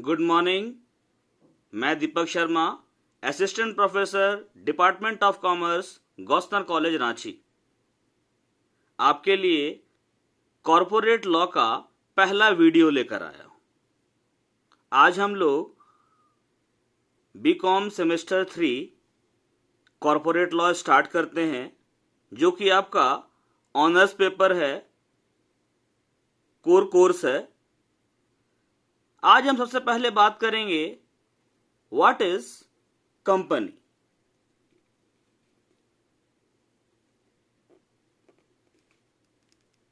Good morning. मैं Deepak Sharma, assistant professor, department of commerce, Gossner college, Ranchi, आपके लिए कॉरपोरेट लॉ का पहला वीडियो लेकर आया हूं। आज हम लोग BCom semester 3 corporate law start करते हैं, जो कि आपका ऑनर्स पेपर है, कोर कोर्स है। आज हम सबसे पहले बात करेंगे what is company.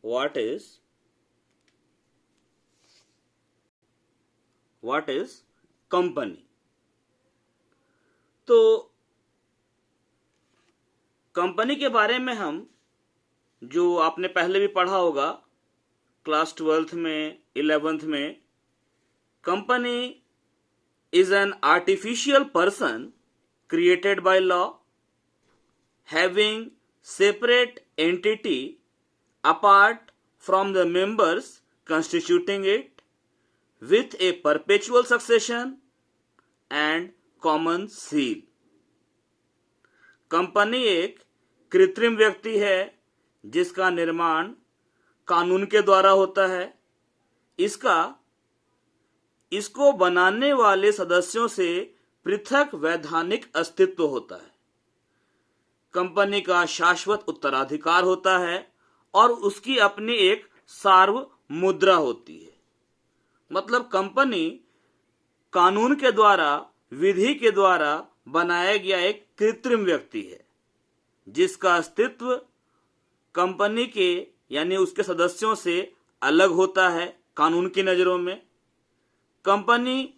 What is company. तो कंपनी के बारे में हम जो आपने पहले भी पढ़ा होगा क्लास 12th में, 11th में, company is an artificial person created by law having separate entity apart from the members constituting it with a perpetual succession and common seal। Company एक कृत्रिम व्यक्ति है जिसका निर्माण कानून के द्वारा होता है। इसको बनाने वाले सदस्यों से पृथक वैधानिक अस्तित्व होता है। कंपनी का शाश्वत उत्तराधिकार होता है और उसकी अपनी एक सार्वभौम मुद्रा होती है। मतलब कंपनी कानून के द्वारा, विधि के द्वारा बनाया गया एक कृत्रिम व्यक्ति है जिसका अस्तित्व कंपनी के यानी उसके सदस्यों से अलग होता है कानून की नजरों में। कंपनी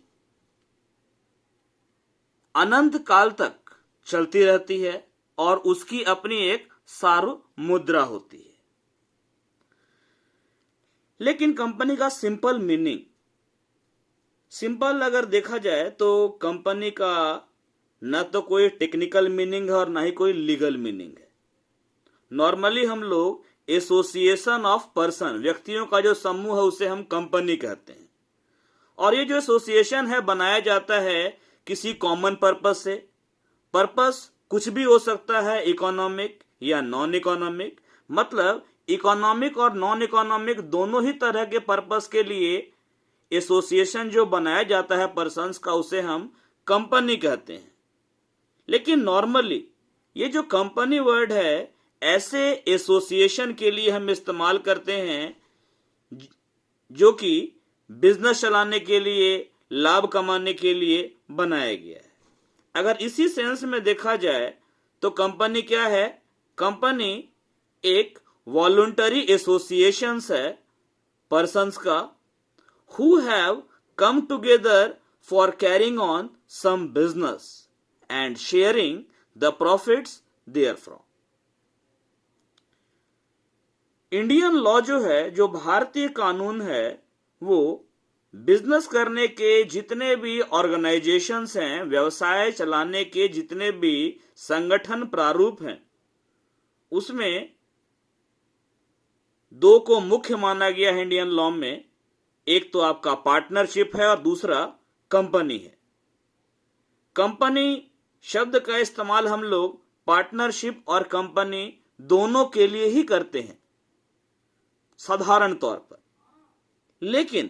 अनंत काल तक चलती रहती है और उसकी अपनी एक सार्वभौम मुद्रा होती है। लेकिन कंपनी का सिंपल अगर देखा जाए तो कंपनी का न तो कोई टेक्निकल मीनिंग है और ना ही कोई लीगल मीनिंग है। नॉर्मली हम लोग एसोसिएशन ऑफ पर्सन, व्यक्तियों का जो समूह है उसे हम कंपनी कहते हैं। और ये जो एसोसिएशन है बनाया जाता है किसी कॉमन पर्पस से। पर्पस कुछ भी हो सकता है, इकोनॉमिक या नॉन इकोनॉमिक। मतलब इकोनॉमिक और नॉन इकोनॉमिक दोनों ही तरह के पर्पस के लिए एसोसिएशन जो बनाया जाता है पर्सन्स का, उसे हम कंपनी कहते हैं। लेकिन नॉर्मली ये जो कंपनी वर्ड है ऐसे एसोसिएशन के लिए हम इस्तेमाल करते हैं जो कि बिजनेस चलाने के लिए, लाभ कमाने के लिए बनाया गया है। अगर इसी सेंस में देखा जाए तो कंपनी क्या है? कंपनी एक वॉलंटरी एसोसिएशंस है पर्सन्स का who have come together for carrying on some business and sharing the profits there from. Indian law जो है, जो भारतीय कानून है, वो बिजनेस करने के जितने भी ऑर्गेनाइजेशंस हैं, व्यवसाय चलाने के जितने भी संगठन प्रारूप हैं, उसमें दो को मुख्य माना गया है इंडियन लॉ में। एक तो आपका पार्टनरशिप है और दूसरा कंपनी है। कंपनी शब्द का इस्तेमाल हम लोग पार्टनरशिप और कंपनी दोनों के लिए ही करते हैं साधारण तौर पर। लेकिन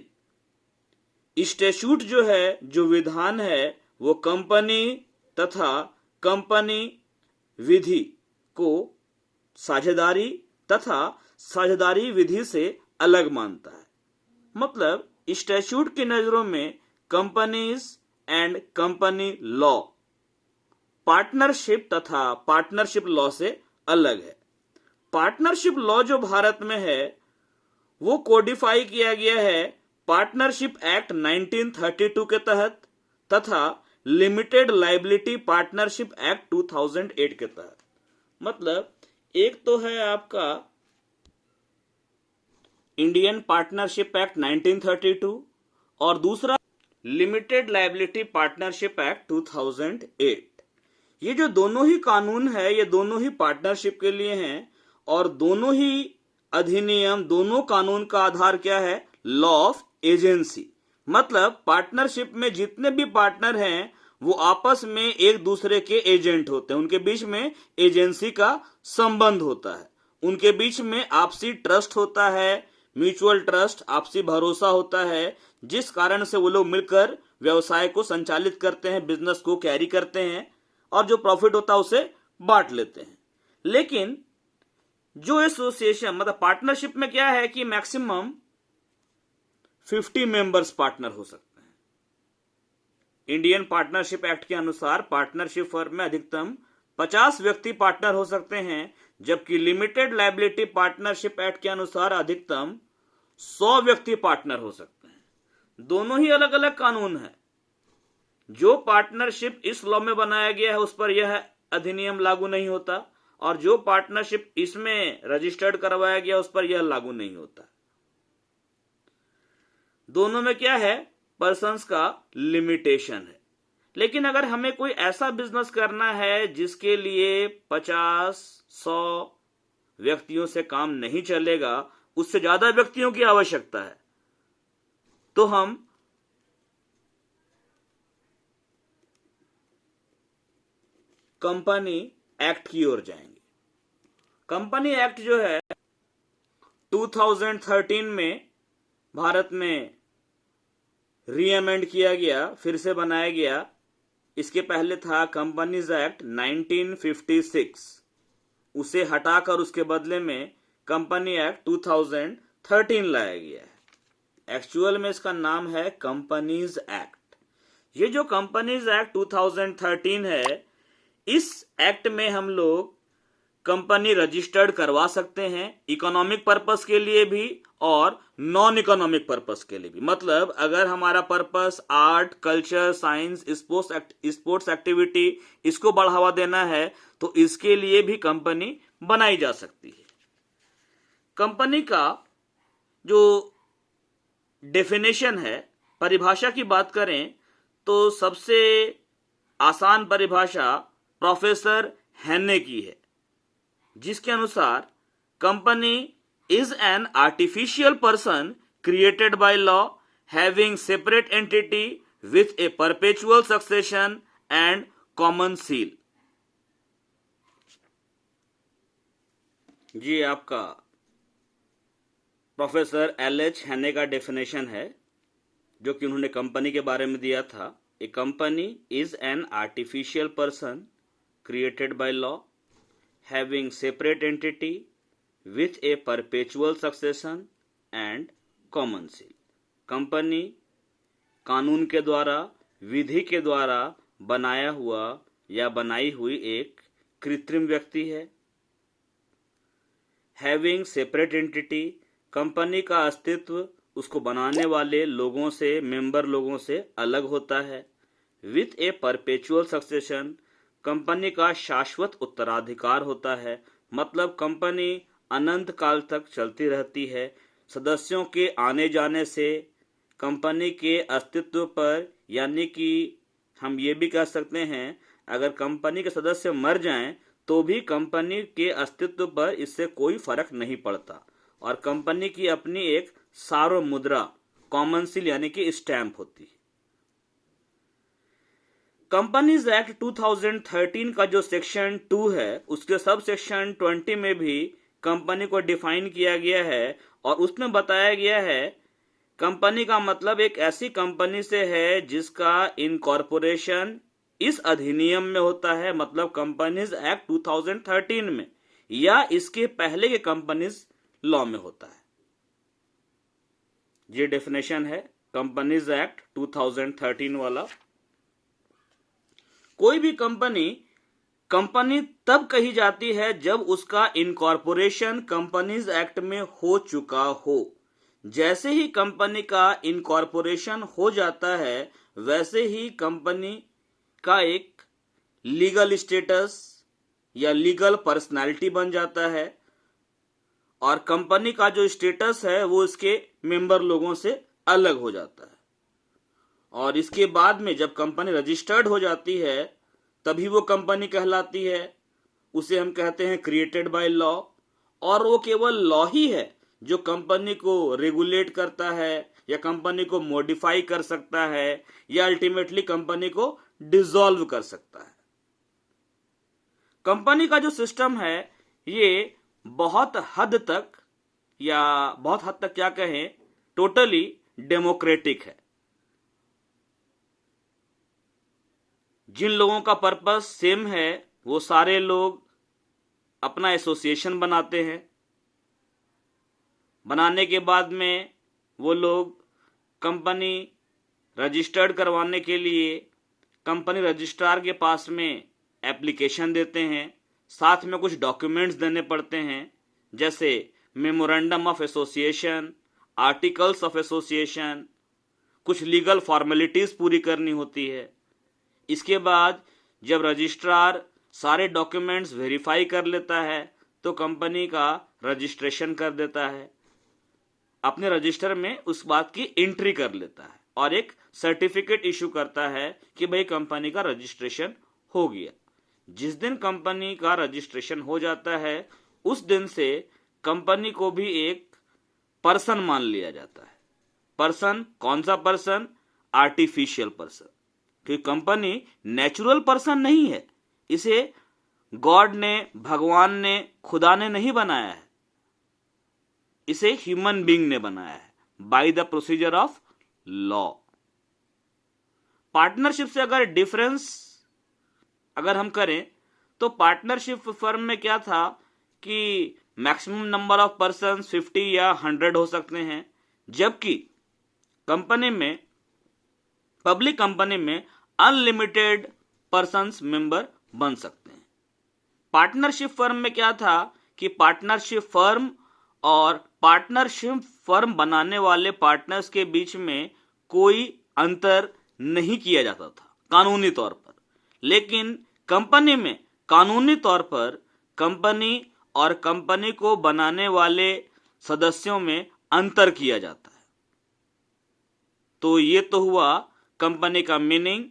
स्टैट्यूट जो है, जो विधान है, वो कंपनी तथा कंपनी विधि को साझेदारी तथा साझेदारी विधि से अलग मानता है। मतलब स्टैट्यूट की नजरों में companies and company law partnership तथा पार्टनरशिप लॉ से अलग है। पार्टनरशिप लॉ जो भारत में है वो कोडिफाई किया गया है पार्टनरशिप एक्ट 1932 के तहत तथा लिमिटेड लायबिलिटी पार्टनरशिप एक्ट 2008 के तहत। मतलब एक तो है आपका इंडियन पार्टनरशिप एक्ट 1932 और दूसरा लिमिटेड लायबिलिटी पार्टनरशिप एक्ट 2008। ये जो दोनों ही कानून है, ये दोनों ही पार्टनरशिप के लिए हैं और दोनों ही अधिनियम, दोनों कानून का आधार क्या है? Law of agency. मतलब पार्टनरशिप में जितने भी पार्टनर हैं वो आपस में एक दूसरे के एजेंट होते हैं, उनके बीच में एजेंसी का संबंध होता है, उनके बीच में आपसी ट्रस्ट होता है, म्यूचुअल ट्रस्ट, आपसी भरोसा होता है, जिस कारण से वो लोग मिलकर व्यवसाय को संचालित करते हैं, बिजनेस को कैरी करते हैं और जो प्रॉफिट होता है उसे बांट लेते हैं। लेकिन जो एसोसिएशन मतलब पार्टनरशिप में क्या है कि मैक्सिमम 50 मेंबर्स पार्टनर हो सकते हैं। इंडियन पार्टनरशिप एक्ट के अनुसार पार्टनरशिप फर्म में अधिकतम 50 व्यक्ति पार्टनर हो सकते हैं, जबकि लिमिटेड लायबिलिटी पार्टनरशिप एक्ट के अनुसार अधिकतम 100 व्यक्ति पार्टनर हो सकते हैं। दोनों ही अलग अलग कानून है। जो पार्टनरशिप इस लॉ में बनाया गया है उस पर यह अधिनियम लागू नहीं होता, और जो पार्टनरशिप इसमें रजिस्टर्ड करवाया गया उस पर यह लागू नहीं होता। दोनों में क्या है, पर्सन्स का लिमिटेशन है। लेकिन अगर हमें कोई ऐसा बिजनेस करना है जिसके लिए 50-100 व्यक्तियों से काम नहीं चलेगा, उससे ज्यादा व्यक्तियों की आवश्यकता है, तो हम कंपनी एक्ट की ओर जाएंगे। कंपनी एक्ट जो है 2013 में भारत में रीअमेंड किया गया, फिर से बनाया गया। इसके पहले था कंपनीज एक्ट 1956, उसे हटाकर उसके बदले में कंपनी एक्ट 2013 लाया गया है। एक्चुअल में इसका नाम है कंपनीज एक्ट। ये जो कंपनीज एक्ट 2013 है, इस एक्ट में हम लोग कंपनी रजिस्टर्ड करवा सकते हैं, इकोनॉमिक पर्पस के लिए भी और नॉन इकोनॉमिक पर्पस के लिए भी। मतलब अगर हमारा purpose art, culture, science, sports activity, इसको बढ़ावा देना है तो इसके लिए भी कंपनी बनाई जा सकती है। कंपनी का जो डेफिनेशन है, परिभाषा की बात करें तो सबसे आसान परिभाषा प्रोफेसर हेने की है, जिसके अनुसार company is an artificial person created by law having separate entity with a perpetual succession and common seal. जी आपका प्रोफेसर एल.एच. हेने का डेफिनेशन है, जो कि उन्होंने कंपनी के बारे में दिया था। A company is an artificial person created by law having separate entity with a perpetual succession and common seal। Company कानून के द्वारा, विधि के द्वारा बनाया हुआ या बनाई हुई एक कृत्रिम व्यक्ति है। हैविंग सेपरेट एंटिटी, कंपनी का अस्तित्व उसको बनाने वाले लोगों से, मेंबर लोगों से अलग होता है। With a perpetual succession, company का शाश्वत उत्तराधिकार होता है। मतलब कंपनी अनंत काल तक चलती रहती है। सदस्यों के आने जाने से कंपनी के अस्तित्व पर, यानी कि हम ये भी कह सकते हैं अगर कंपनी के सदस्य मर जाएं तो भी कंपनी के अस्तित्व पर इससे कोई फर्क नहीं पड़ता, और कंपनी की अपनी एक सार्वभौम मुद्रा, कॉमन सील यानी कि स्टैंप होती है। कंपनीज एक्ट 2013 का जो सेक्शन 2 है, उसके सब सेक्शन 20 में भी कंपनी को डिफाइन किया गया है, और उसमें बताया गया है कंपनी का मतलब एक ऐसी कंपनी से है जिसका इनकॉर्पोरेशन इस अधिनियम में होता है, मतलब कंपनीज एक्ट 2013 में या इसके पहले के कंपनीज लॉ में होता है। ये डेफिनेशन है कंपनीज एक्ट 2013 वाला। कोई भी कंपनी तब कही जाती है जब उसका इनकॉर्पोरेशन कंपनीज एक्ट में हो चुका हो। जैसे ही कंपनी का इनकॉर्पोरेशन हो जाता है, वैसे ही कंपनी का एक लीगल स्टेटस या लीगल पर्सनालिटी बन जाता है, और कंपनी का जो स्टेटस है वो इसके मेंबर लोगों से अलग हो जाता है। और इसके बाद में जब कंपनी रजिस्टर्ड हो जाती है तभी वो कंपनी कहलाती है। उसे हम कहते हैं क्रिएटेड बाय लॉ, और वो केवल लॉ ही है जो कंपनी को रेगुलेट करता है या कंपनी को मॉडिफाई कर सकता है या अल्टीमेटली कंपनी को डिसॉल्व कर सकता है। कंपनी का जो सिस्टम है ये बहुत हद तक क्या कहें, टोटली डेमोक्रेटिक है। जिन लोगों का पर्पस सेम है वो सारे लोग अपना एसोसिएशन बनाते हैं। बनाने के बाद में वो लोग कंपनी रजिस्टर्ड करवाने के लिए कंपनी रजिस्ट्रार के पास में एप्लीकेशन देते हैं। साथ में कुछ डॉक्यूमेंट्स देने पड़ते हैं, जैसे memorandum of association, articles of association, कुछ लीगल फॉर्मेलिटीज पूरी करनी होती है। इसके बाद जब रजिस्ट्रार सारे डॉक्यूमेंट्स वेरीफाई कर लेता है तो कंपनी का रजिस्ट्रेशन कर देता है, अपने रजिस्टर में उस बात की एंट्री कर लेता है और एक सर्टिफिकेट इशू करता है कि भाई कंपनी का रजिस्ट्रेशन हो गया। जिस दिन कंपनी का रजिस्ट्रेशन हो जाता है उस दिन से कंपनी को भी एक पर्सन मान लिया जाता है। पर्सन कौन सा पर्सन? आर्टिफिशियल पर्सन, क्योंकि कंपनी नेचुरल पर्सन नहीं है। इसे गॉड ने, भगवान ने, खुदा ने नहीं बनाया है, इसे ह्यूमन बीइंग ने बनाया है by the procedure of law. Partnership से अगर डिफरेंस हम करें तो पार्टनरशिप फर्म में क्या था कि मैक्सिमम नंबर ऑफ पर्सन 50 या 100 हो सकते हैं, जबकि कंपनी में, पब्लिक कंपनी में अनलिमिटेड पर्सन्स मेंबर बन सकते हैं। पार्टनरशिप फर्म में क्या था कि पार्टनरशिप फर्म और पार्टनरशिप फर्म बनाने वाले पार्टनर्स के बीच में कोई अंतर नहीं किया जाता था कानूनी तौर पर, लेकिन कंपनी में कानूनी तौर पर कंपनी और कंपनी को बनाने वाले सदस्यों में अंतर किया जाता है। तो ये तो हुआ कंपनी का मीनिंग,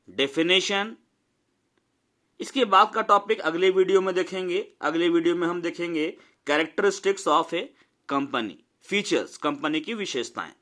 डेफिनेशन। इसके बाद का टॉपिक अगले वीडियो में देखेंगे। अगले वीडियो में हम देखेंगे characteristics of A company, features, company की विशेषताएं।